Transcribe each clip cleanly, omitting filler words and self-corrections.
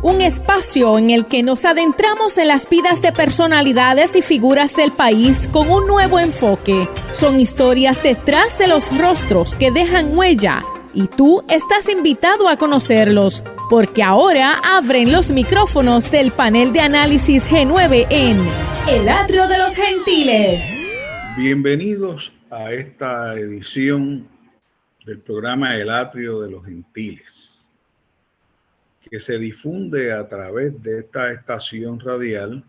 un espacio en el que nos adentramos en las vidas de personalidades y figuras del país con un nuevo enfoque. Son historias detrás de los rostros que dejan huella y tú estás invitado a conocerlos, porque ahora abren los micrófonos del panel de análisis G9 en El Atrio de los Gentiles. Bienvenidos a esta edición del programa El Atrio de los Gentiles, que se difunde a través de esta estación radial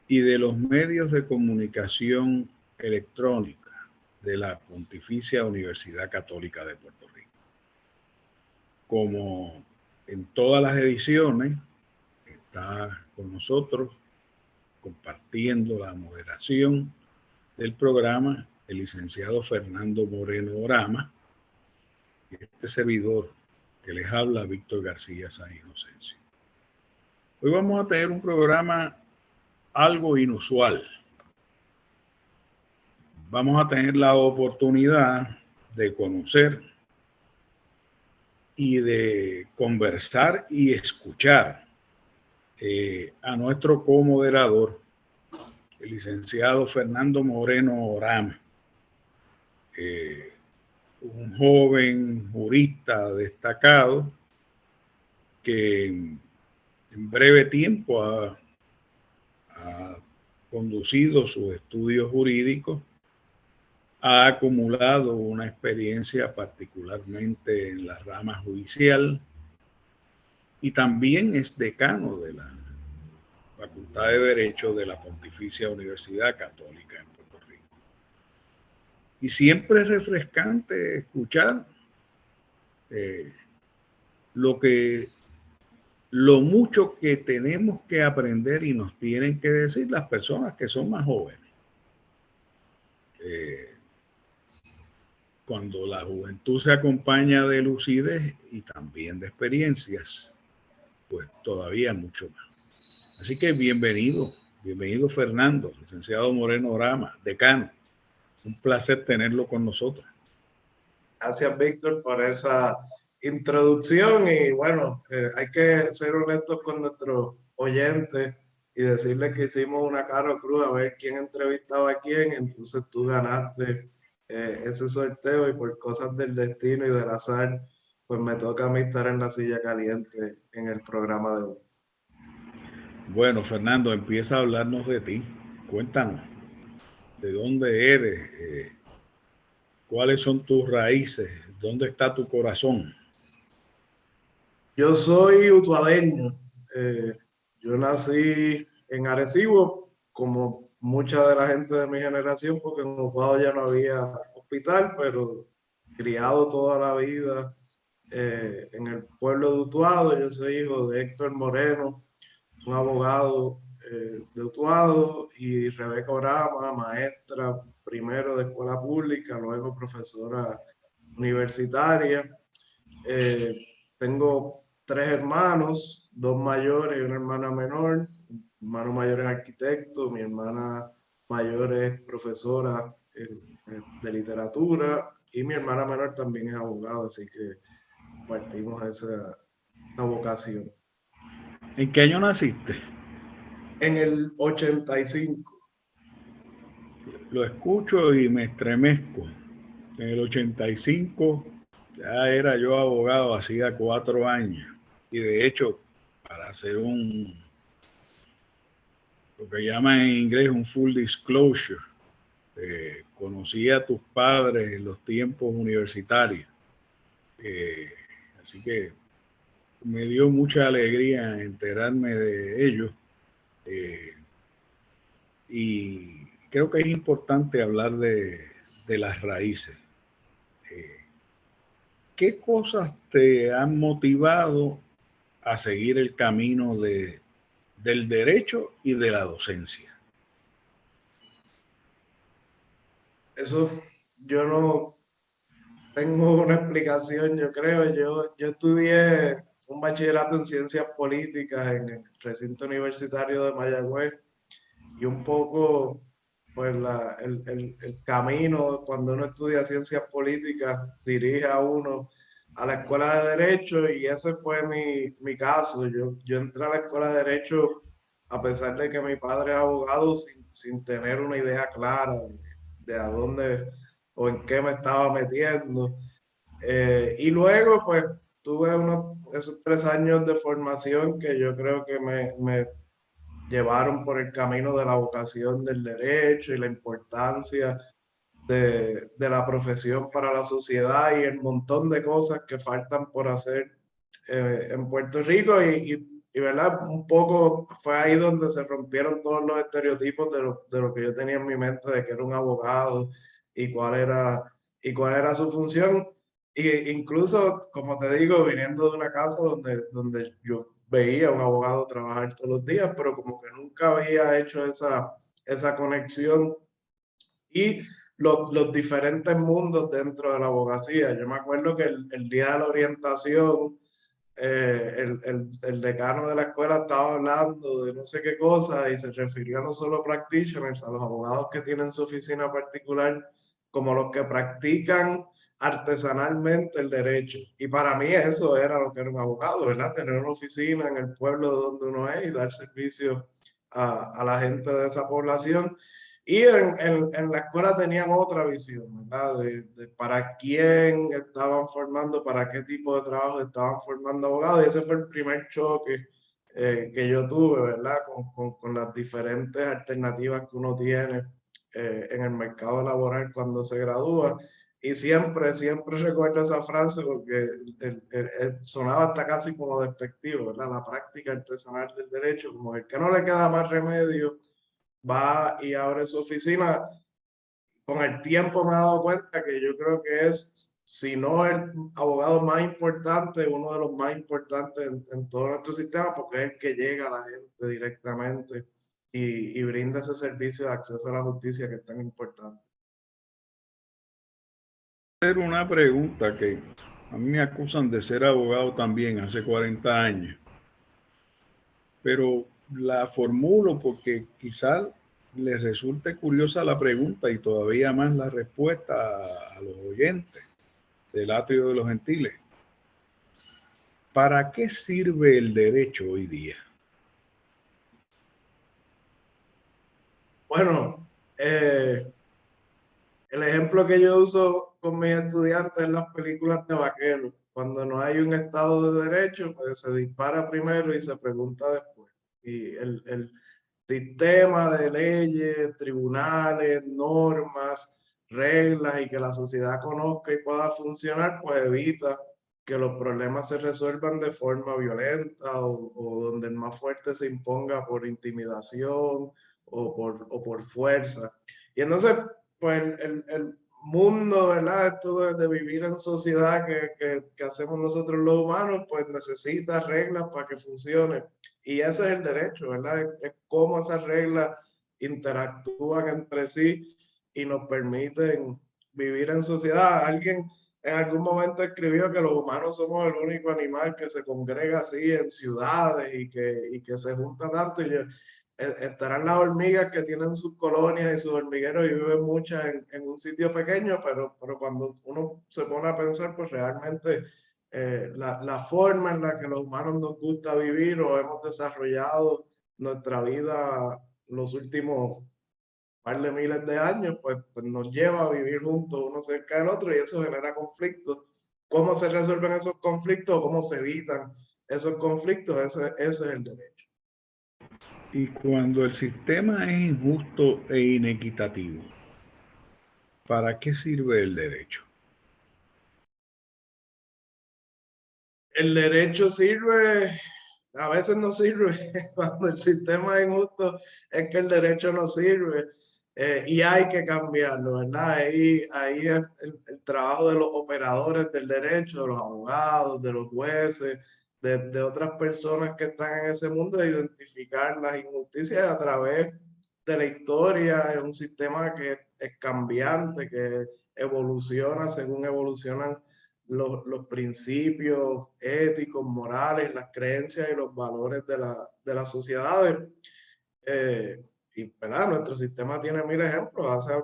y de los medios de comunicación electrónica de la Pontificia Universidad Católica de Puerto Rico. Como en todas las ediciones, está con nosotros compartiendo la moderación del programa el licenciado Fernando Moreno Orama y este servidor que les habla, Víctor García San Inocencio. Hoy vamos a tener un programa algo inusual. Vamos a tener la oportunidad de conocer y de conversar y escuchar a nuestro comoderador, el licenciado Fernando Moreno Orama, un joven jurista destacado que en breve tiempo ha conducido sus estudios jurídicos, ha acumulado una experiencia particularmente en la rama judicial y también es decano de la Facultad de Derecho de la Pontificia Universidad Católica en Puerto Rico. Y siempre es refrescante escuchar lo mucho que tenemos que aprender y nos tienen que decir las personas que son más jóvenes. Cuando la juventud se acompaña de lucidez y también de experiencias, pues todavía mucho más. Así que bienvenido Fernando, licenciado Moreno Orama, decano. Un placer tenerlo con nosotros. Gracias, Víctor, por esa introducción. Y bueno, hay que ser honestos con nuestros oyentes y decirles que hicimos una cara cruz a ver quién entrevistaba a quién. Entonces tú ganaste ese sorteo y por cosas del destino y del azar, pues me toca a mí estar en la silla caliente en el programa de hoy. Bueno, Fernando, empieza a hablarnos de ti. Cuéntanos, ¿de dónde eres? ¿Cuáles son tus raíces? ¿Dónde está tu corazón? Yo soy utuadeño. Yo nací en Arecibo, como mucha de la gente de mi generación, porque en Utuado ya no había hospital, pero criado toda la vida en el pueblo de Utuado. Yo soy hijo de Héctor Moreno, un abogado de Utuado, y Rebeca Orama, maestra primero de escuela pública, luego profesora universitaria. Tengo 3 hermanos, 2 mayores y una hermana menor. Mi hermano mayor es arquitecto, mi hermana mayor es profesora de literatura y mi hermana menor también es abogada, así que compartimos esa vocación. ¿En qué año naciste? En el 85. Lo escucho y me estremezco. En el 85 ya era yo abogado, hacía 4 años. Y de hecho, para hacer lo que llaman en inglés un full disclosure, conocí a tus padres en los tiempos universitarios. Así que me dio mucha alegría enterarme de ellos. Y creo que es importante hablar de las raíces. ¿Qué cosas te han motivado a seguir el camino del derecho y de la docencia? Eso yo no tengo una explicación, yo creo. Yo estudié un bachillerato en ciencias políticas en el recinto universitario de Mayagüez, y un poco pues el camino cuando uno estudia ciencias políticas dirige a uno a la escuela de Derecho y ese fue mi caso. Yo entré a la escuela de Derecho a pesar de que mi padre es abogado sin tener una idea clara de a dónde o en qué me estaba metiendo. Y luego, pues, tuve esos 3 años de formación que yo creo que me llevaron por el camino de la vocación del derecho y la importancia de la profesión para la sociedad y el montón de cosas que faltan por hacer en Puerto Rico y, ¿verdad? Un poco fue ahí donde se rompieron todos los estereotipos de lo que yo tenía en mi mente de que era un abogado y cuál era su función. Y incluso, como te digo, viniendo de una casa donde yo veía a un abogado trabajar todos los días, pero como que nunca había hecho esa conexión y los diferentes mundos dentro de la abogacía. Yo me acuerdo que el día de la orientación, el decano de la escuela estaba hablando de no sé qué cosa y se refirió no solo practitioners, a los abogados que tienen su oficina particular, como los que practican artesanalmente el derecho. Y para mí eso era lo que era un abogado, ¿verdad? Tener una oficina en el pueblo donde uno es y dar servicio a la gente de esa población. Y en la escuela tenían otra visión, ¿verdad? De para quién estaban formando, para qué tipo de trabajo estaban formando abogados. Y ese fue el primer choque que yo tuve, ¿verdad? Con las diferentes alternativas que uno tiene en el mercado laboral cuando se gradúa. Y siempre recuerdo esa frase porque sonaba hasta casi como despectivo, ¿verdad? La práctica artesanal del derecho, como el que no le queda más remedio va y abre su oficina. Con el tiempo me he dado cuenta que yo creo que es, si no el abogado más importante, uno de los más importantes en todo nuestro sistema, porque es el que llega a la gente directamente y brinda ese servicio de acceso a la justicia que es tan importante. Hacer una pregunta que a mí me acusan de ser abogado también hace 40 años, pero la formulo porque quizás les resulte curiosa la pregunta y todavía más la respuesta a los oyentes del Atrio de los Gentiles. ¿Para qué sirve el derecho hoy día? Bueno, el ejemplo que yo uso con mis estudiantes es las películas de vaqueros. Cuando no hay un Estado de Derecho, pues se dispara primero y se pregunta después. Y el sistema de leyes, tribunales, normas, reglas y que la sociedad conozca y pueda funcionar, pues evita que los problemas se resuelvan de forma violenta o donde el más fuerte se imponga por intimidación o por fuerza. Y entonces, pues el mundo, ¿verdad? Esto de vivir en sociedad que hacemos nosotros los humanos, pues necesita reglas para que funcione. Y ese es el derecho, ¿verdad? Es cómo esas reglas interactúan entre sí y nos permiten vivir en sociedad. Alguien en algún momento escribió que los humanos somos el único animal que se congrega así en ciudades y que se junta tanto. Y estarán las hormigas que tienen sus colonias y sus hormigueros y viven muchas en un sitio pequeño, pero cuando uno se pone a pensar, pues realmente la forma en la que los humanos nos gusta vivir o hemos desarrollado nuestra vida los últimos par de miles de años, pues nos lleva a vivir juntos uno cerca del otro y eso genera conflictos. ¿Cómo se resuelven esos conflictos o cómo se evitan esos conflictos? Ese es el derecho. Y cuando el sistema es injusto e inequitativo, ¿para qué sirve el derecho? El derecho sirve, a veces no sirve. Cuando el sistema es injusto, es que el derecho no sirve. Y hay que cambiarlo, ¿verdad? Ahí es el trabajo de los operadores del derecho, de los abogados, de los jueces, de otras personas que están en ese mundo, de identificar las injusticias a través de la historia. Es un sistema que es cambiante, que evoluciona según evolucionan los principios éticos, morales, las creencias y los valores de las sociedades. Y ¿verdad? Nuestro sistema tiene 1000 ejemplos. Hace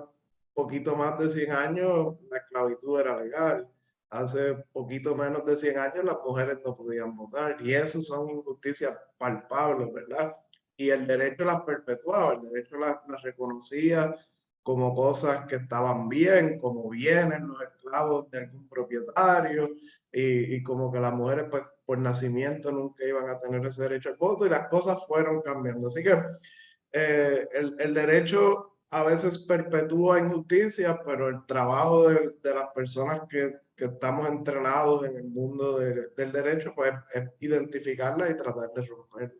poquito más de 100 años la esclavitud era legal. hace poquito menos de 100 años las mujeres no podían votar, y eso son injusticias palpables, ¿verdad? Y el derecho las perpetuaba, el derecho las reconocía como cosas que estaban bien, como bienes, los esclavos de algún propietario, y como que las mujeres pues, por nacimiento nunca iban a tener ese derecho al voto, y las cosas fueron cambiando. Así que el derecho a veces perpetúa injusticias, pero el trabajo de las personas que estamos entrenados en el mundo del derecho, pues es identificarla y tratar de romper.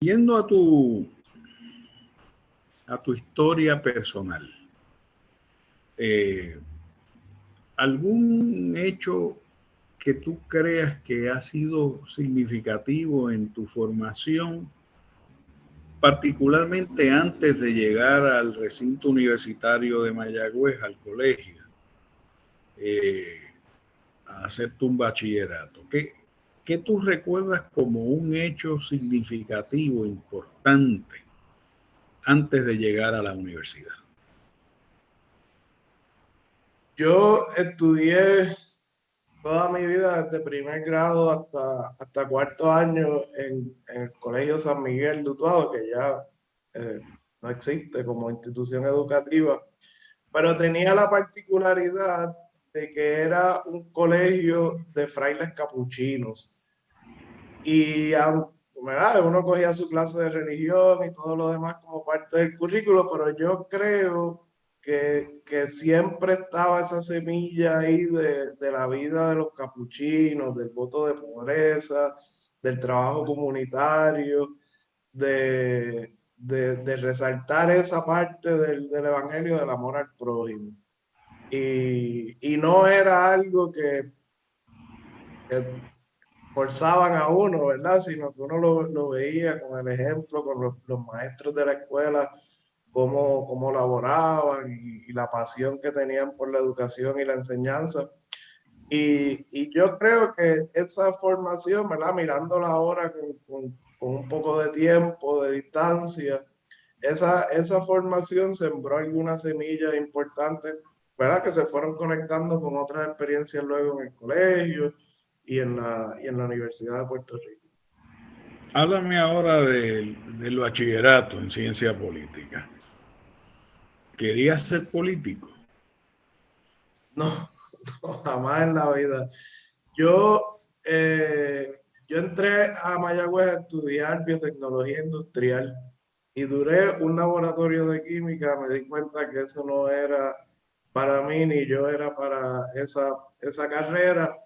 Yendo a tu historia personal, ¿algún hecho que tú creas que ha sido significativo en tu formación, particularmente antes de llegar al recinto universitario de Mayagüez, al colegio, a hacer tu bachillerato? ¿Qué tú recuerdas como un hecho significativo, importante, antes de llegar a la universidad? Yo estudié toda mi vida, desde primer grado hasta cuarto año, en el Colegio San Miguel de Utuado, que ya no existe como institución educativa, pero tenía la particularidad de que era un colegio de frailes capuchinos. Y ¿verdad? Uno cogía su clase de religión y todo lo demás como parte del currículo, pero yo creo que siempre estaba esa semilla ahí de la vida de los capuchinos, del voto de pobreza, del trabajo comunitario, de resaltar esa parte del evangelio del amor al prójimo. Y no era algo que forzaban a uno, ¿verdad? Sino que uno lo veía con el ejemplo, con los maestros de la escuela, cómo laboraban y la pasión que tenían por la educación y la enseñanza. Y yo creo que esa formación, ¿verdad? Mirándola ahora con un poco de tiempo, de distancia, esa formación sembró algunas semillas importantes, ¿verdad? Que se fueron conectando con otras experiencias luego en el colegio y en la Universidad de Puerto Rico. Háblame ahora del bachillerato en ciencia política. ¿Querías ser político? No, no, jamás en la vida. Yo, yo entré a Mayagüez a estudiar biotecnología industrial y duré un laboratorio de química. Me di cuenta que eso no era para mí, ni yo era para esa carrera.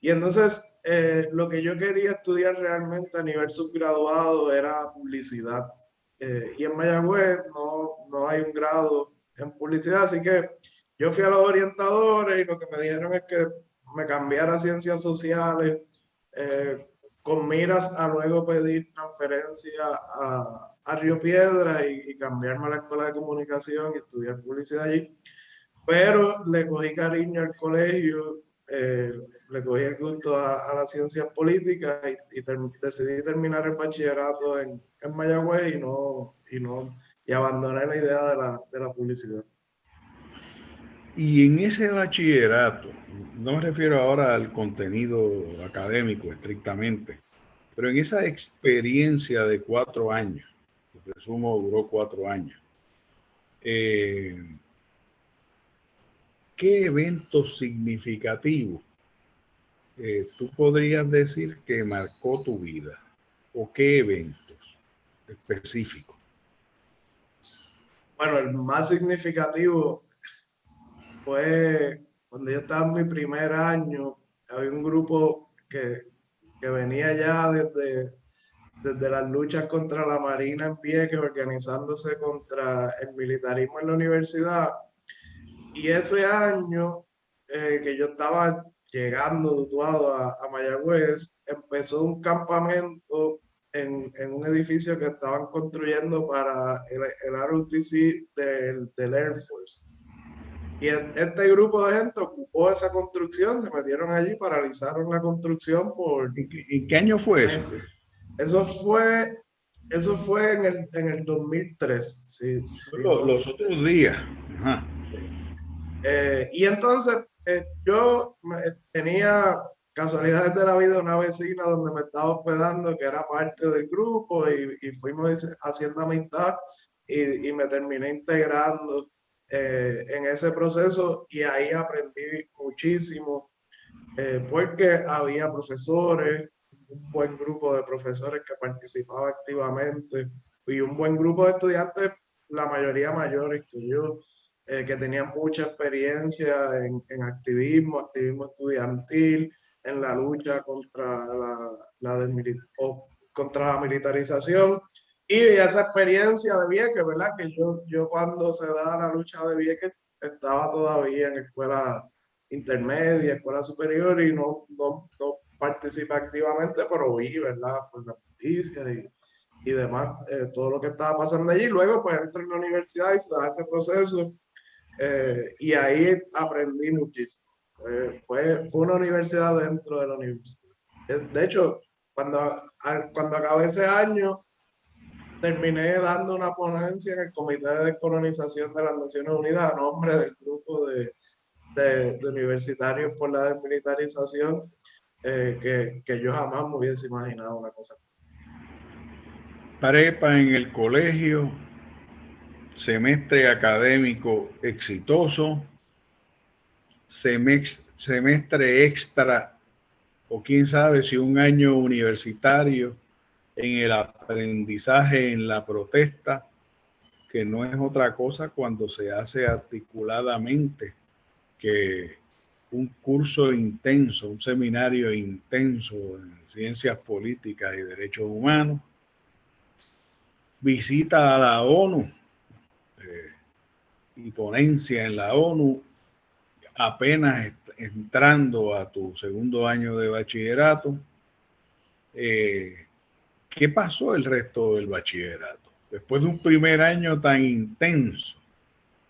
Y entonces lo que yo quería estudiar realmente a nivel subgraduado era publicidad. Y en Mayagüez no hay un grado en publicidad, así que yo fui a los orientadores y lo que me dijeron es que me cambiara a ciencias sociales, eh, con miras a luego pedir transferencia a Río Piedra y cambiarme a la escuela de comunicación y estudiar publicidad allí. Pero le cogí cariño al colegio, le cogí el gusto a las ciencias políticas y decidí terminar el bachillerato en Mayagüez y abandoné la idea de la publicidad. Y en ese bachillerato, no me refiero ahora al contenido académico estrictamente, pero en esa experiencia de 4 años, que presumo duró 4 años, ¿qué eventos significativos tú podrías decir que marcó tu vida? ¿O qué eventos específicos? Bueno, el más significativo fue cuando yo estaba en mi primer año. Había un grupo que venía ya desde las luchas contra la Marina en Vieques, organizándose contra el militarismo en la universidad. Y ese año que yo estaba llegando de Utuado a Mayagüez, empezó un campamento en un edificio que estaban construyendo para el ROTC del Air Force. Y este grupo de gente ocupó esa construcción, se metieron allí, paralizaron la construcción por ¿En qué año fue eso? meses. Eso fue Eso fue en el 2003, sí, sí, Los otros días. Ajá. Y entonces tenía casualidades de la vida una vecina donde me estaba hospedando que era parte del grupo y fuimos haciendo amistad y me terminé integrando en ese proceso y ahí aprendí muchísimo porque había profesores, un buen grupo de profesores que participaba activamente y un buen grupo de estudiantes, la mayoría mayores que yo, que tenían mucha experiencia en activismo, activismo estudiantil, en la lucha contra contra la militarización. Y esa experiencia de Vieques, ¿verdad? Que yo cuando se da la lucha de Vieques estaba todavía en escuela intermedia, escuela superior y no participé activamente, pero vi, ¿verdad? Por la justicia y demás, todo lo que estaba pasando allí. Luego, pues, entré en la universidad y se da ese proceso y ahí aprendí muchísimo. Fue una universidad dentro de la universidad. De hecho, cuando acabé ese año, terminé dando una ponencia en el Comité de Descolonización de las Naciones Unidas a nombre del grupo de universitarios por la desmilitarización, que yo jamás me hubiese imaginado una cosa. Prepa en el colegio, semestre académico exitoso, semestre extra o quién sabe si un año universitario en el aprendizaje, en la protesta, que no es otra cosa cuando se hace articuladamente que un curso intenso, un seminario intenso en ciencias políticas y derechos humanos, visita a la ONU y ponencia en la ONU apenas entrando a tu segundo año de bachillerato. ¿Qué pasó el resto del bachillerato? Después de un primer año tan intenso,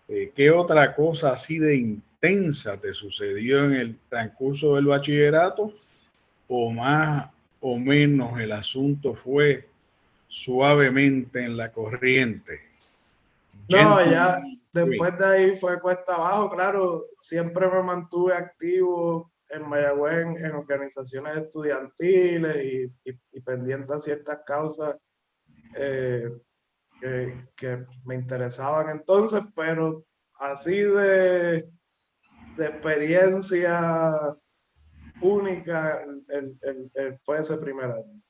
¿qué otra cosa así de intensa te sucedió en el transcurso del bachillerato? ¿O más o menos el asunto fue suavemente en la corriente? No, ya después de ahí fue cuesta abajo, claro, siempre me mantuve activo en Mayagüez en organizaciones estudiantiles y pendiente a ciertas causas eh, que me interesaban entonces, pero así de experiencia única fue ese primer año.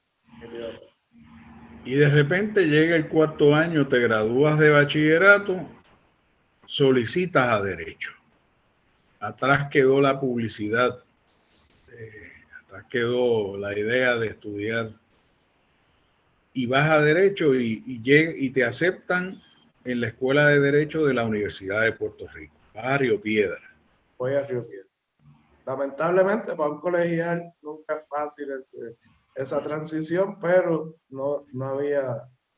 Y de repente llega el cuarto año, te gradúas de bachillerato, solicitas a derecho. Atrás quedó la publicidad, atrás quedó la idea de estudiar y vas a derecho y te aceptan en la Escuela de Derecho de la Universidad de Puerto Rico, vas a Río Piedra. Voy a Río Piedra. Lamentablemente para un colegial nunca es fácil esa transición, pero no había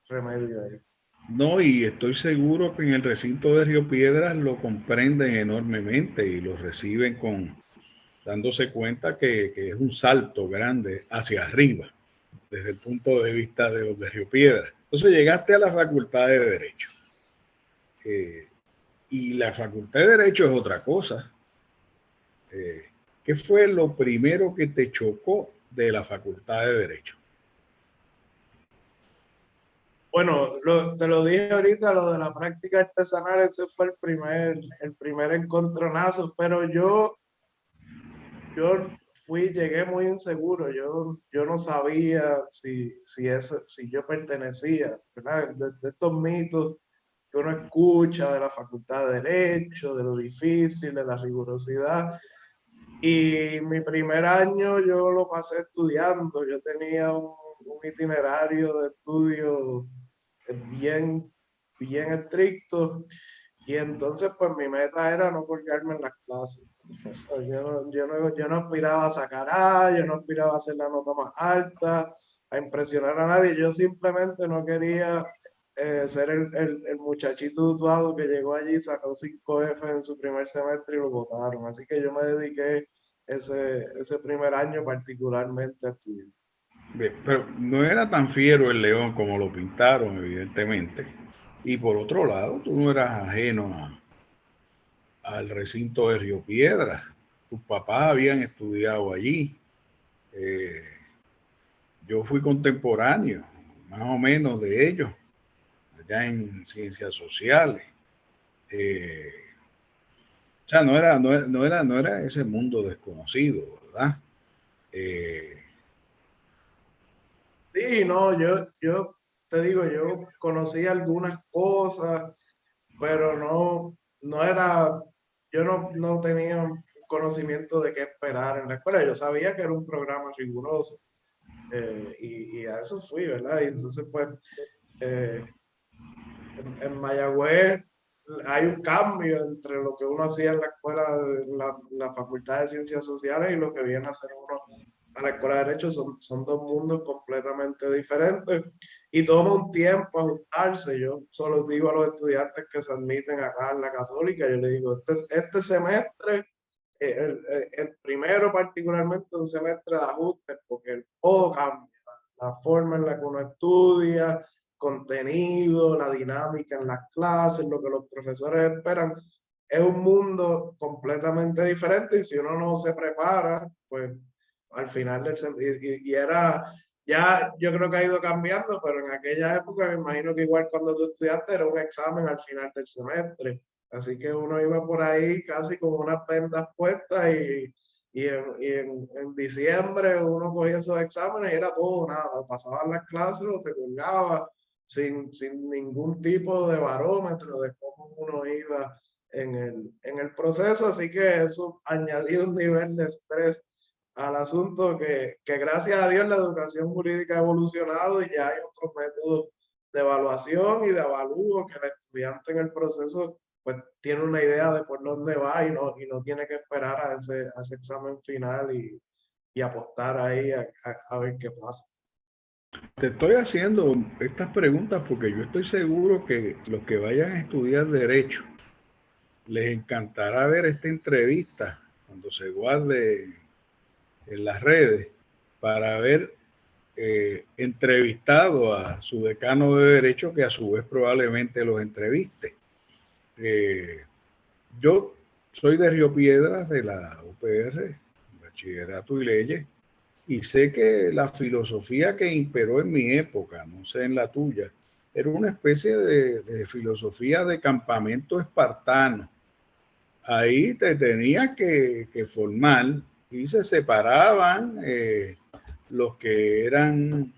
remedio ahí. No, y estoy seguro que en el recinto de Río Piedras lo comprenden enormemente y lo reciben dándose cuenta que es un salto grande hacia arriba, desde el punto de vista de los de Río Piedras. Entonces llegaste a la Facultad de Derecho. Y la Facultad de Derecho es otra cosa. ¿Qué fue lo primero que te chocó de la Facultad de Derecho? Bueno, te lo dije ahorita, lo de la práctica artesanal, ese fue el primer encontronazo, pero yo llegué muy inseguro, yo no sabía si yo pertenecía, ¿verdad? De estos mitos que uno escucha de la Facultad de Derecho, de lo difícil, de la rigurosidad. Y mi primer año yo lo pasé estudiando, yo tenía un itinerario de estudio bien, bien estricto y entonces pues mi meta era no colgarme en las clases. O sea, yo no aspiraba a sacar A, yo no aspiraba a hacer la nota más alta, a impresionar a nadie, yo simplemente no quería ser el muchachito dutuado que llegó allí, sacó 5F en su primer semestre y lo botaron. Así que yo me dediqué ese primer año particularmente a estudiar. Pero no era tan fiero el león como lo pintaron, evidentemente. Y por otro lado, tú no eras ajeno al recinto de Río Piedras. Tus papás habían estudiado allí. Eh, yo fui contemporáneo, más o menos de ellos, allá en ciencias sociales. O sea, no era ese mundo desconocido, ¿verdad? Sí, no, yo te digo, yo conocí algunas cosas, pero no era, yo no tenía un conocimiento de qué esperar en la escuela. Yo sabía que era un programa riguroso, y a eso fui, ¿verdad? Y entonces, pues, eh, en Mayagüez hay un cambio entre lo que uno hacía en la escuela, la Facultad de Ciencias Sociales, y lo que viene a hacer uno a la Escuela de Derecho. Son dos mundos completamente diferentes y toma un tiempo ajustarse. Yo solo digo a los estudiantes que se admiten acá en la Católica, yo les digo, este semestre, el primero particularmente, un semestre de ajustes, porque todo cambia, la forma en la que uno estudia, contenido, la dinámica en las clases, lo que los profesores esperan. Es un mundo completamente diferente, y si uno no se prepara, pues al final y era, ya yo creo que ha ido cambiando, pero en aquella época me imagino que igual cuando tú estudiaste era un examen al final del semestre, así que uno iba por ahí casi con unas vendas puestas, en diciembre uno cogía esos exámenes y era todo o nada, pasaban las clases o te colgaba sin ningún tipo de barómetro de cómo uno iba en el proceso, así que eso añadió un nivel de estrés al asunto que gracias a Dios la educación jurídica ha evolucionado y ya hay otros métodos de evaluación y de avalúo que el estudiante en el proceso pues tiene una idea de por dónde va, y no tiene que esperar a ese examen final y apostar ahí a ver qué pasa. Te estoy haciendo estas preguntas porque yo estoy seguro que los que vayan a estudiar Derecho les encantará ver esta entrevista cuando se guarde en las redes para ver entrevistado a su decano de Derecho, que a su vez probablemente los entreviste. Yo soy de Río Piedras, de la UPR, Bachillerato y Leyes, y sé que la filosofía que imperó en mi época, no sé en la tuya, era una especie de filosofía de campamento espartano. Ahí te tenías que formar y se separaban los que eran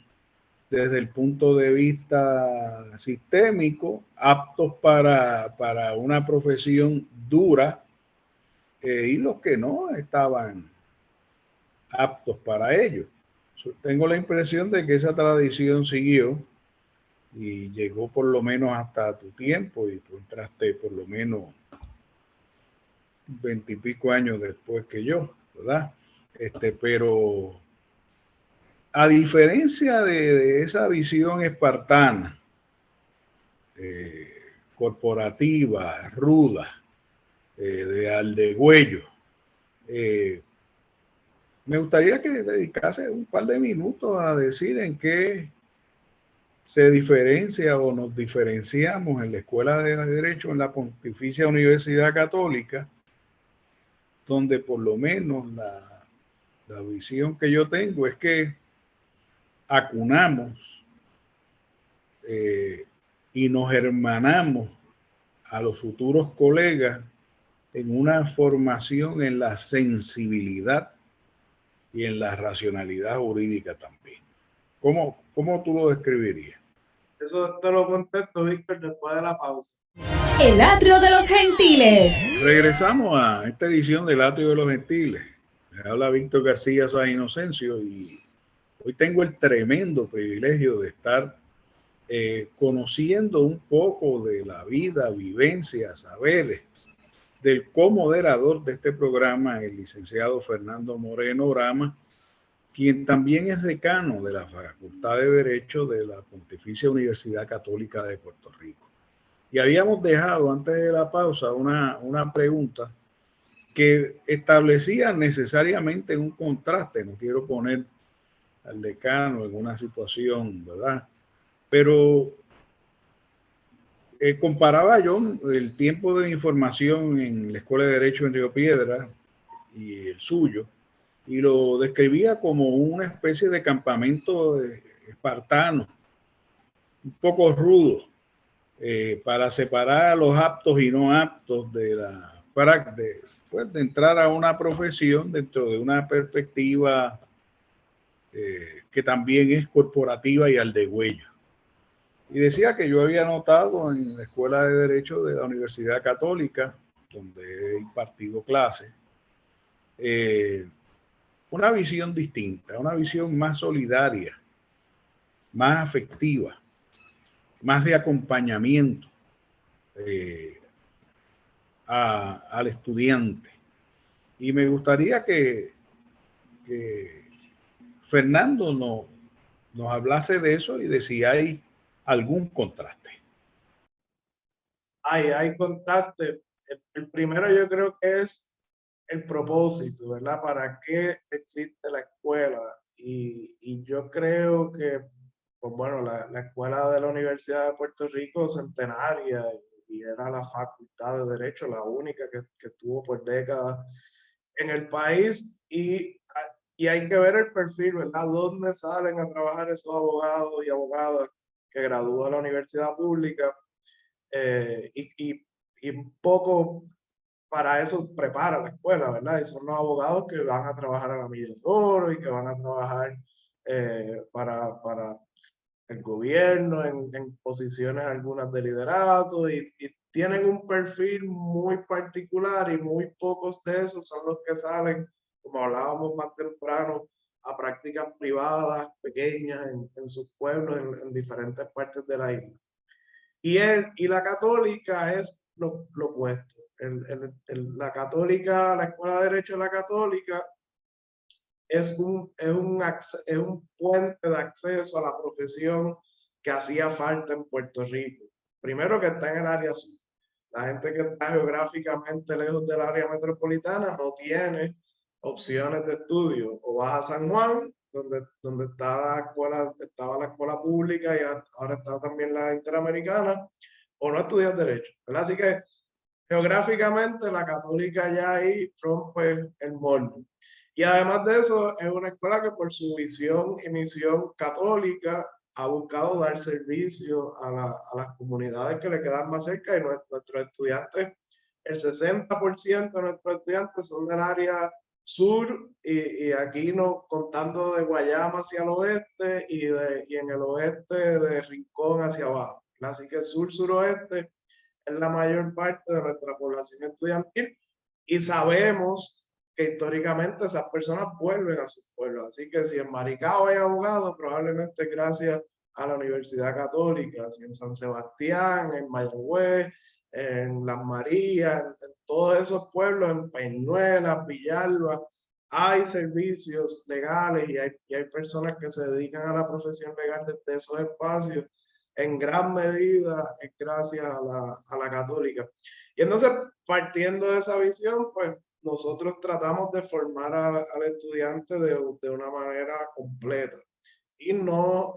desde el punto de vista sistémico, aptos para una profesión dura, y los que no estaban aptos para ello. Tengo la impresión de que esa tradición siguió y llegó por lo menos hasta tu tiempo, y tú entraste por lo menos 20 y pico años después que yo, ¿verdad? Pero a diferencia de esa visión espartana, corporativa, ruda, de Aldegüello, me gustaría que dedicase un par de minutos a decir en qué se diferencia o nos diferenciamos en la Escuela de Derecho en la Pontificia Universidad Católica, donde por lo menos la visión que yo tengo es que acunamos y nos hermanamos a los futuros colegas en una formación en la sensibilidad y en la racionalidad jurídica también. ¿Cómo tú lo describirías? Eso te lo contesto, Víctor, después de la pausa. El atrio de los gentiles. Regresamos a esta edición del atrio de los gentiles. Me habla Víctor García San Inocencio, y hoy tengo el tremendo privilegio de estar conociendo un poco de la vida, vivencias, saberes del comoderador de este programa, el licenciado Fernando Moreno Brama, quien también es decano de la Facultad de Derecho de la Pontificia Universidad Católica de Puerto Rico. Y habíamos dejado antes de la pausa una pregunta que establecía necesariamente un contraste. No quiero poner al decano en una situación, ¿verdad? Pero comparaba yo el tiempo de información en la Escuela de Derecho en Río Piedras y el suyo, y lo describía como una especie de campamento espartano, un poco rudo, para separar a los aptos y no aptos de entrar a una profesión dentro de una perspectiva que también es corporativa y aldehueya. Y decía que yo había notado en la Escuela de Derecho de la Universidad Católica, donde he impartido clases, una visión distinta, una visión más solidaria, más afectiva, más de acompañamiento al estudiante. Y me gustaría que Fernando nos hablase de eso y de si hay algún contraste. Hay contraste. El primero yo creo que es el propósito, ¿verdad? ¿Para qué existe la escuela? Y yo creo que, pues bueno, la escuela de la Universidad de Puerto Rico, centenaria, y era la facultad de Derecho, la única que estuvo por décadas en el país, y hay que ver el perfil, ¿verdad? ¿Dónde salen a trabajar esos abogados y abogadas que gradúan la universidad pública? Y un poco para eso prepara la escuela, ¿verdad? Y son los abogados que van a trabajar a la Milla de Oro y que van a trabajar para el gobierno en posiciones algunas de liderato y tienen un perfil muy particular y muy pocos de esos son los que salen, como hablábamos más temprano, a prácticas privadas pequeñas en sus pueblos, en diferentes partes de la isla. Y la católica es lo opuesto. La católica, la Escuela de Derecho de la Católica es un puente de acceso a la profesión que hacía falta en Puerto Rico. Primero, que está en el área sur. La gente que está geográficamente lejos del área metropolitana no tiene opciones de estudio. O vas a San Juan, donde estaba la escuela pública y ahora está también la interamericana, o no estudias Derecho, ¿verdad? Así que geográficamente la católica ya ahí rompe el molde. Y además de eso, es una escuela que por su visión y misión católica ha buscado dar servicio a las comunidades que le quedan más cerca, y nuestros estudiantes, el 60% de nuestros estudiantes son del área sur, y aquí no contando de Guayama hacia el oeste y en el oeste de Rincón hacia abajo. Así que sur-suroeste es la mayor parte de nuestra población estudiantil, y sabemos que históricamente esas personas vuelven a sus pueblos. Así que si en Maricao hay abogados, probablemente gracias a la Universidad Católica. Si en San Sebastián, en Mayagüez, en Las Marías, en todos esos pueblos, en Peñuelas, Villalba, hay servicios legales y hay personas que se dedican a la profesión legal desde esos espacios. En gran medida es gracias a la católica. Y entonces, partiendo de esa visión, pues nosotros tratamos de formar al estudiante de una manera completa. Y no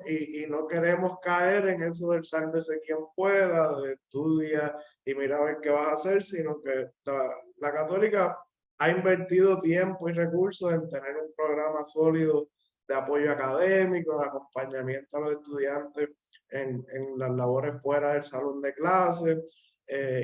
queremos caer en eso del sálvese quien pueda, de estudia y mira a ver qué vas a hacer, sino que la católica ha invertido tiempo y recursos en tener un programa sólido de apoyo académico, de acompañamiento a los estudiantes en las labores fuera del salón de clase,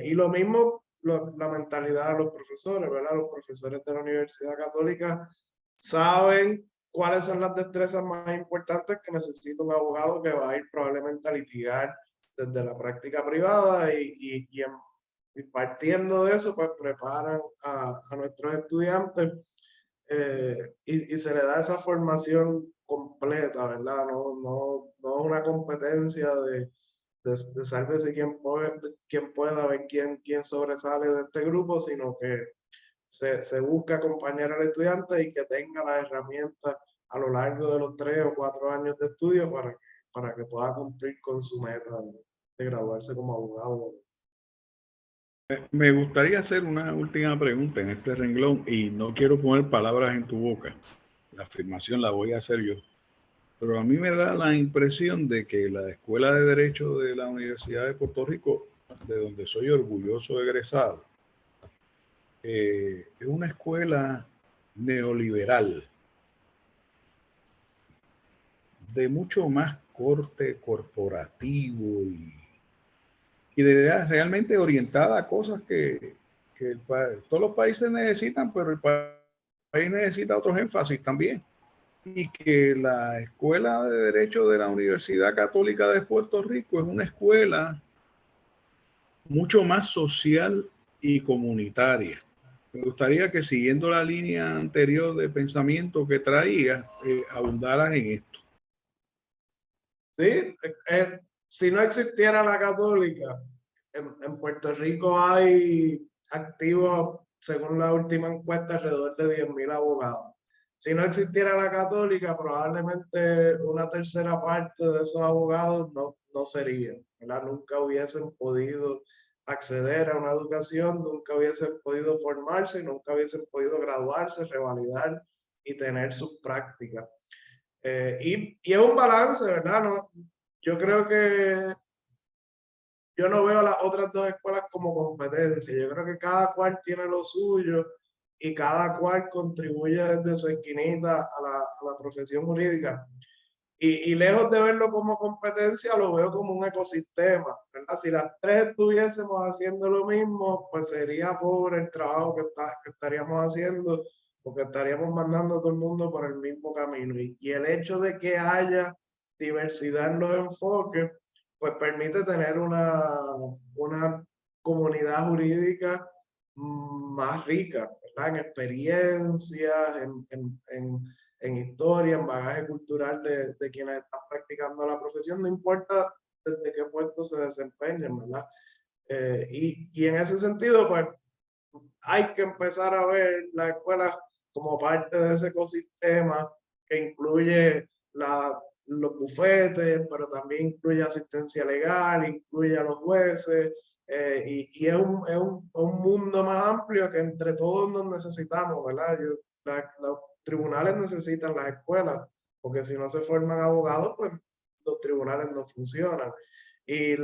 y lo mismo la mentalidad de los profesores, ¿verdad? Los profesores de la Universidad Católica saben cuáles son las destrezas más importantes que necesita un abogado que va a ir probablemente a litigar desde la práctica privada, y partiendo de eso, pues preparan a nuestros estudiantes, y se le da esa formación completa, ¿verdad? No es una competencia de sálvese quien pueda ver quién sobresale de este grupo, sino que se busca acompañar al estudiante y que tenga las herramientas a lo largo de los 3 o 4 años de estudio para que pueda cumplir con su meta de graduarse como abogado. Me gustaría hacer una última pregunta en este renglón y no quiero poner palabras en tu boca. La afirmación la voy a hacer yo. pero a mí me da la impresión de que la Escuela de Derecho de la Universidad de Puerto Rico, de donde soy orgulloso egresado, es una escuela neoliberal, de mucho más corte corporativo y de realmente orientada a cosas que todos los países necesitan, pero el país necesita otros énfasis también. Y que la Escuela de Derecho de la Universidad Católica de Puerto Rico es una escuela mucho más social y comunitaria. Me gustaría que, siguiendo la línea anterior de pensamiento que traía, abundaras en esto. Sí, si no existiera la católica, en Puerto Rico hay activos, según la última encuesta, alrededor de 10,000 abogados. Si no existiera la católica, probablemente una tercera parte de esos abogados no serían, ¿verdad? Nunca hubiesen podido acceder a una educación, nunca hubiesen podido formarse, nunca hubiesen podido graduarse, revalidar y tener sus prácticas. Y es un balance, ¿verdad? No, yo creo que yo no veo a las otras dos escuelas como competencia. Yo creo que cada cual tiene lo suyo y cada cual contribuye desde su esquinita a la profesión jurídica. Y lejos de verlo como competencia, lo veo como un ecosistema, ¿verdad? Si las tres estuviésemos haciendo lo mismo, pues sería pobre el trabajo que estaríamos haciendo, porque estaríamos mandando a todo el mundo por el mismo camino. Y el hecho de que haya diversidad en los enfoques, pues permite tener una comunidad jurídica más rica, ¿verdad? En experiencias, en historia, en bagaje cultural de quienes están practicando la profesión, no importa desde qué puesto se desempeñen, ¿verdad? Y en ese sentido, pues hay que empezar a ver la escuela como parte de ese ecosistema que incluye los bufetes, pero también incluye asistencia legal, incluye a los jueces, y es un mundo más amplio que entre todos nos necesitamos, ¿verdad? Los tribunales necesitan las escuelas, porque si no se forman abogados, pues los tribunales no funcionan. Y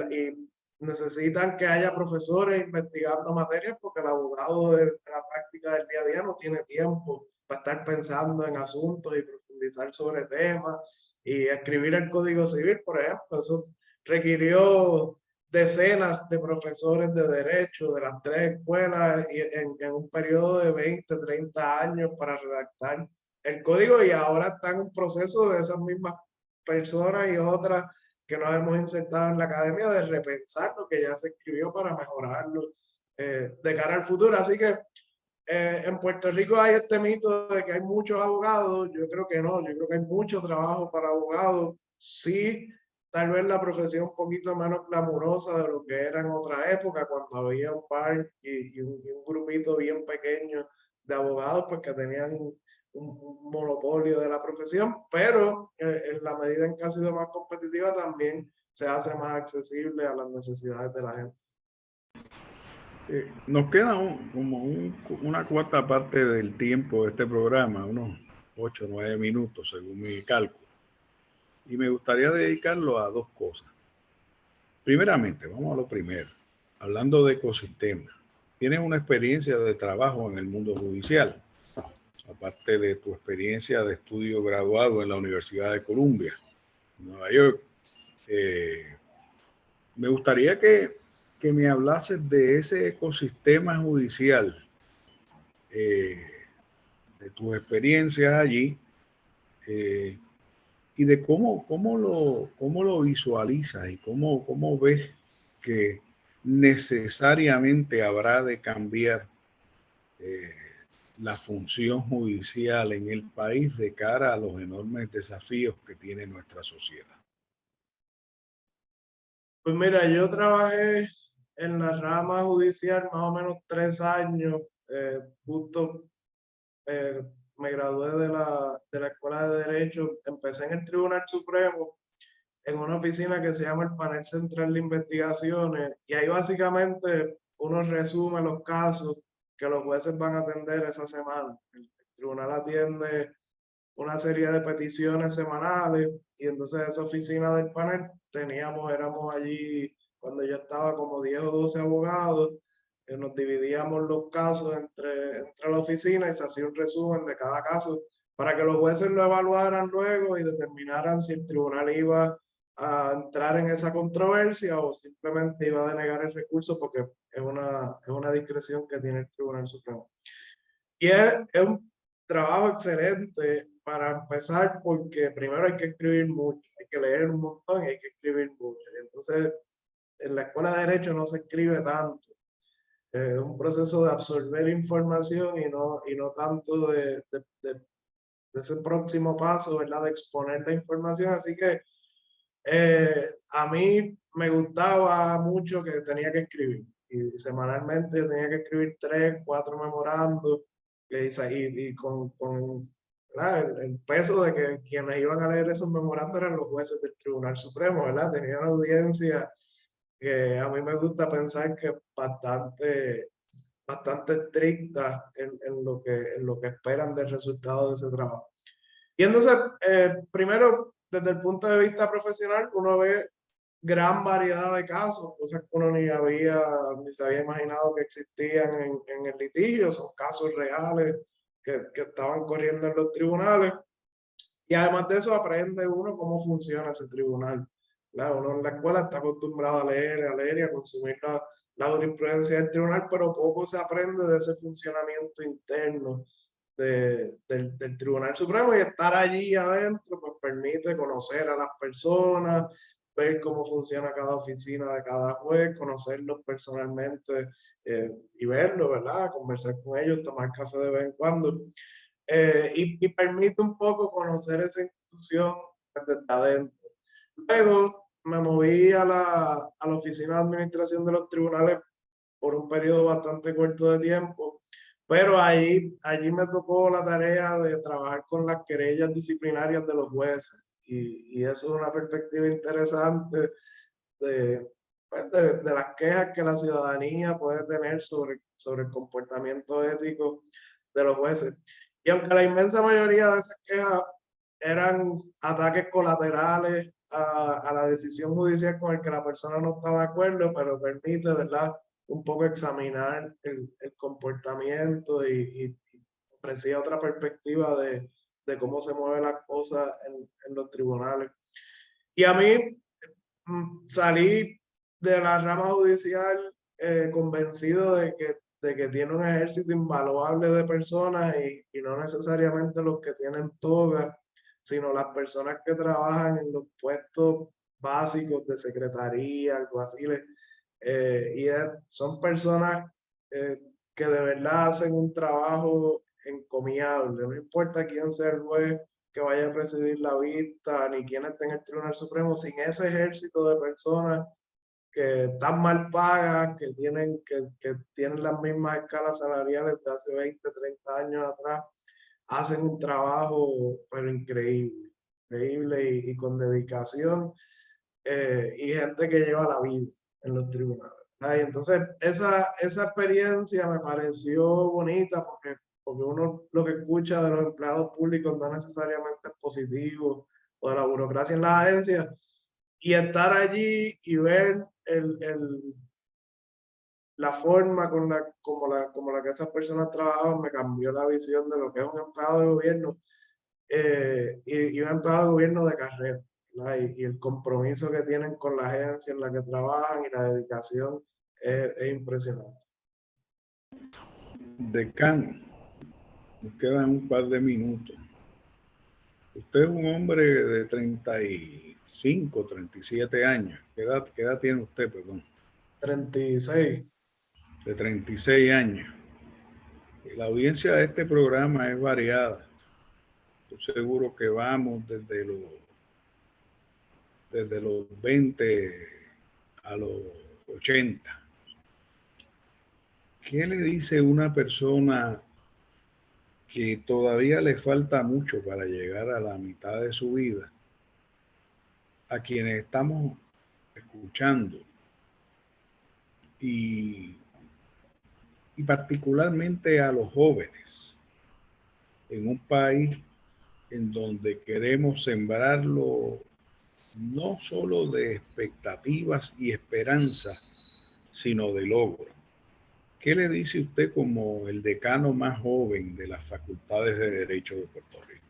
necesitan que haya profesores investigando materias, porque el abogado de la práctica del día a día no tiene tiempo para estar pensando en asuntos y profundizar sobre temas y escribir el Código Civil, por ejemplo. Eso requirió decenas de profesores de derecho de las tres escuelas en un periodo de 20, 30 años para redactar el código, y ahora está en un proceso de esas mismas personas y otras que nos hemos insertado en la academia de repensar lo que ya se escribió para mejorarlo de cara al futuro. Así que en Puerto Rico hay este mito de que hay muchos abogados. Yo creo que no, yo creo que hay mucho trabajo para abogados. Sí, tal vez la profesión un poquito menos glamurosa de lo que era en otra época, cuando había un par y un grupito bien pequeño de abogados, pues que tenían un monopolio de la profesión, pero en la medida en que ha sido más competitiva, también se hace más accesible a las necesidades de la gente. Nos queda una cuarta parte del tiempo de este programa, unos 8 o 9 minutos según mi cálculo, y me gustaría dedicarlo a dos cosas. Primeramente, vamos a lo primero, hablando de ecosistemas. Tienes una experiencia de trabajo en el mundo judicial, aparte de tu experiencia de estudio graduado en la Universidad de Columbia, Nueva York. Me gustaría que me hablases de ese ecosistema judicial, de tus experiencias allí, y de cómo lo visualizas y cómo ves que necesariamente habrá de cambiar la función judicial en el país de cara a los enormes desafíos que tiene nuestra sociedad. Pues mira, yo trabajé en la rama judicial más o menos 3 años, justo me gradué de la Escuela de Derecho, empecé en el Tribunal Supremo, en una oficina que se llama el Panel Central de Investigaciones, y ahí básicamente uno resume los casos que los jueces van a atender esa semana. El tribunal atiende una serie de peticiones semanales, y entonces esa oficina del panel éramos allí cuando yo estaba como 10 o 12 abogados, nos dividíamos los casos entre la oficina y se hacía un resumen de cada caso para que los jueces lo evaluaran luego y determinaran si el tribunal iba a entrar en esa controversia o simplemente iba a denegar el recurso, porque es una discreción que tiene el Tribunal Supremo. Y es un trabajo excelente para empezar, porque primero hay que escribir mucho, hay que leer un montón y hay que escribir mucho. Entonces, en la escuela de Derecho no se escribe tanto. Es un proceso de absorber información y no tanto de ese próximo paso, ¿verdad? De exponer la información. Así que a mí me gustaba mucho que tenía que escribir. Y semanalmente tenía que escribir 3, 4 memorandos y con el peso de que quienes iban a leer esos memorandos eran los jueces del Tribunal Supremo, ¿verdad? Tenían una audiencia que a mí me gusta pensar que es bastante estricta en lo que esperan del resultado de ese trabajo. Y entonces, primero, desde el punto de vista profesional, uno ve gran variedad de casos, cosas que uno ni se había imaginado que existían en el litigio, son casos reales que estaban corriendo en los tribunales. Y además de eso, aprende uno cómo funciona ese tribunal. Claro, uno en la escuela está acostumbrado a leer y a consumir la jurisprudencia del tribunal, pero poco se aprende de ese funcionamiento interno del Tribunal Supremo, y estar allí adentro pues permite conocer a las personas, ver cómo funciona cada oficina de cada juez, conocerlos personalmente y verlos, ¿verdad? Conversar con ellos, tomar café de vez en cuando. Y permite un poco conocer esa institución desde adentro. Luego me moví a la oficina de administración de los tribunales por un periodo bastante corto de tiempo, pero allí me tocó la tarea de trabajar con las querellas disciplinarias de los jueces, y eso es una perspectiva interesante de las quejas que la ciudadanía puede tener sobre el comportamiento ético de los jueces. Y aunque la inmensa mayoría de esas quejas eran ataques colaterales a la decisión judicial con el que la persona no está de acuerdo, pero permite, ¿verdad?, un poco examinar el comportamiento y ofrecía otra perspectiva de cómo se mueven las cosas en los tribunales. Y a mí salí de la rama judicial convencido de que tiene un ejército invaluable de personas, y no necesariamente los que tienen toga, sino las personas que trabajan en los puestos básicos de secretaría, alguaciles, son personas que de verdad hacen un trabajo encomiable. No importa quién sea el juez que vaya a presidir la vista, ni quién esté en el Tribunal Supremo, sin ese ejército de personas que están mal pagas, que tienen las mismas escalas salariales de hace 20, 30 años atrás, hacen un trabajo pero increíble y con dedicación, y gente que lleva la vida en los tribunales. Y entonces esa experiencia me pareció bonita, porque uno lo que escucha de los empleados públicos no necesariamente es positivo, o de la burocracia en las agencias, y estar allí y ver la forma como la que esas personas trabajaban me cambió la visión de lo que es un empleado de gobierno, y un empleado de gobierno de carrera, y el compromiso que tienen con la agencia en la que trabajan y la dedicación es impresionante. Decano, nos quedan un par de minutos. Usted es un hombre de 35, 37 años. ¿Qué edad tiene usted, perdón? 36. De 36 años. La audiencia de este programa es variada. Estoy seguro que vamos desde los 20 a los 80. ¿Qué le dice una persona que todavía le falta mucho para llegar a la mitad de su vida, a quienes estamos escuchando, y particularmente a los jóvenes en un país en donde queremos sembrarlo no solo de expectativas y esperanza, sino de logro. ¿Qué le dice usted como el decano más joven de las facultades de Derecho de Puerto Rico?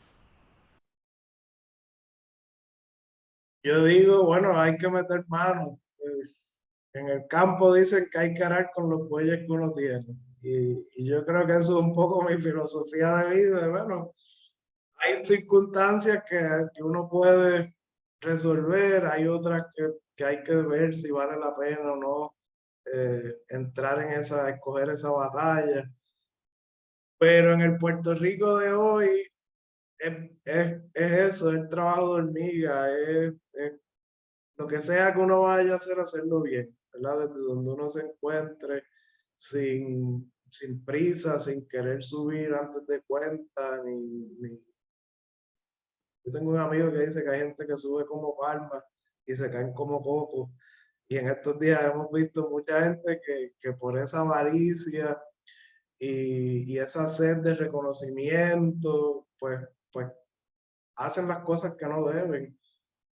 Yo digo, bueno, hay que meter mano. En el campo dicen que hay que arar con los bueyes que uno tiene. Y yo creo que eso es un poco mi filosofía de vida. Bueno, hay circunstancias que uno puede resolver, hay otras que hay que ver si vale la pena o no entrar en escoger esa batalla. Pero en el Puerto Rico de hoy es eso, es trabajo de hormiga, es lo que sea que uno vaya a hacer, hacerlo bien, ¿verdad? Desde donde uno se encuentre, sin prisa, sin querer subir antes de cuenta, Yo tengo un amigo que dice que hay gente que sube como palma y se caen como cocos. Y en estos días hemos visto mucha gente que por esa avaricia y esa sed de reconocimiento, pues hacen las cosas que no deben.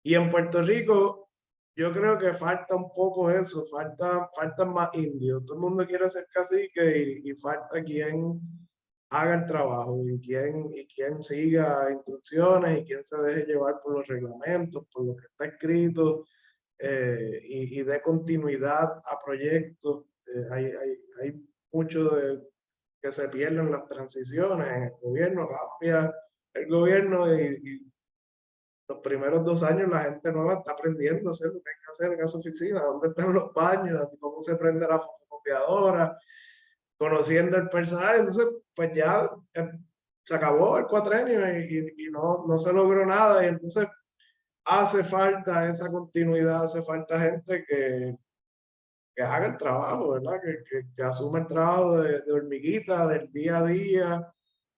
Y en Puerto Rico, yo creo que falta un poco eso, faltan más indios. Todo el mundo quiere ser cacique y falta quien haga el trabajo y quien siga instrucciones y quien se deje llevar por los reglamentos, por lo que está escrito y dé continuidad a proyectos. Hay mucho que se pierden las transiciones en el gobierno, cambia el gobierno y los primeros 2 años la gente nueva está aprendiendo a hacer lo que hay que hacer en esa oficina, dónde están los baños, cómo se prende la fotocopiadora, conociendo el personal. Entonces pues ya se acabó el cuatrenio y no se logró nada, y entonces hace falta esa continuidad, hace falta gente que haga el trabajo, ¿verdad? Que asuma el trabajo de hormiguita, del día a día,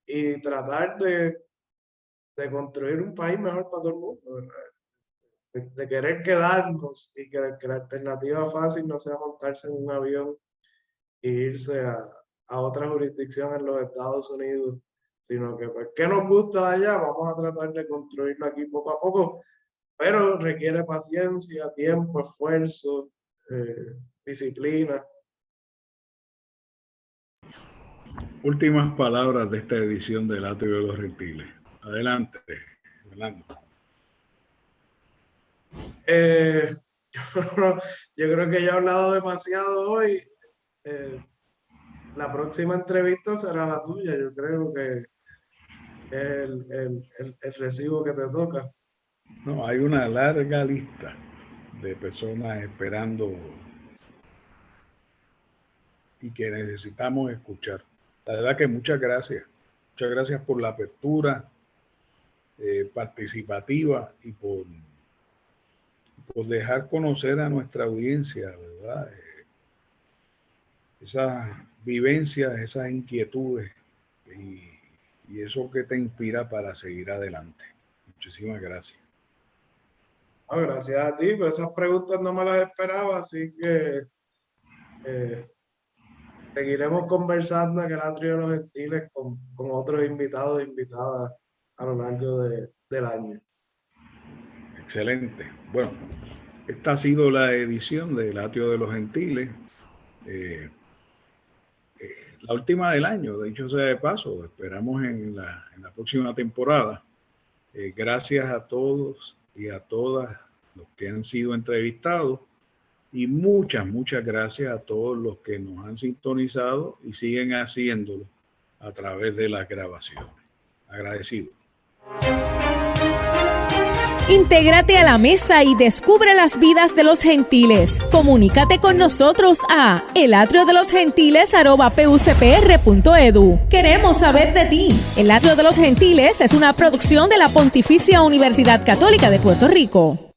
y tratar de construir un país mejor para todo el mundo, ¿verdad? De querer quedarnos y que la alternativa fácil no sea montarse en un avión e irse a otra jurisdicción en los Estados Unidos, sino que pues, ¿qué nos gusta de allá? Vamos a tratar de construirlo aquí poco a poco, pero requiere paciencia, tiempo, esfuerzo, disciplina. Últimas palabras de esta edición del Atrio de los Gentiles. Adelante, Fernando. Yo creo que ya he hablado demasiado hoy. La próxima entrevista será la tuya. Yo creo que es el recibo que te toca. No, hay una larga lista de personas esperando y que necesitamos escuchar. La verdad que muchas gracias. Muchas gracias por la apertura participativa y por dejar conocer a nuestra audiencia, ¿verdad? Esas vivencias, esas inquietudes y eso que te inspira para seguir adelante. Muchísimas gracias. No, gracias a ti, pues esas preguntas no me las esperaba, así que seguiremos conversando en el Atrio de los Gentiles con otros invitados e invitadas a lo largo del año. Excelente. Bueno, esta ha sido la edición del Atrio de los Gentiles. La última del año, de hecho sea de paso. Esperamos en la próxima temporada. Gracias a todos y a todas los que han sido entrevistados. Y muchas gracias a todos los que nos han sintonizado y siguen haciéndolo a través de las grabaciones. Agradecido. Intégrate a la mesa y descubre las vidas de los gentiles. Comunícate con nosotros a elatriodelosgentiles@pucpr.edu. Queremos saber de ti. El Atrio de los Gentiles es una producción de la Pontificia Universidad Católica de Puerto Rico.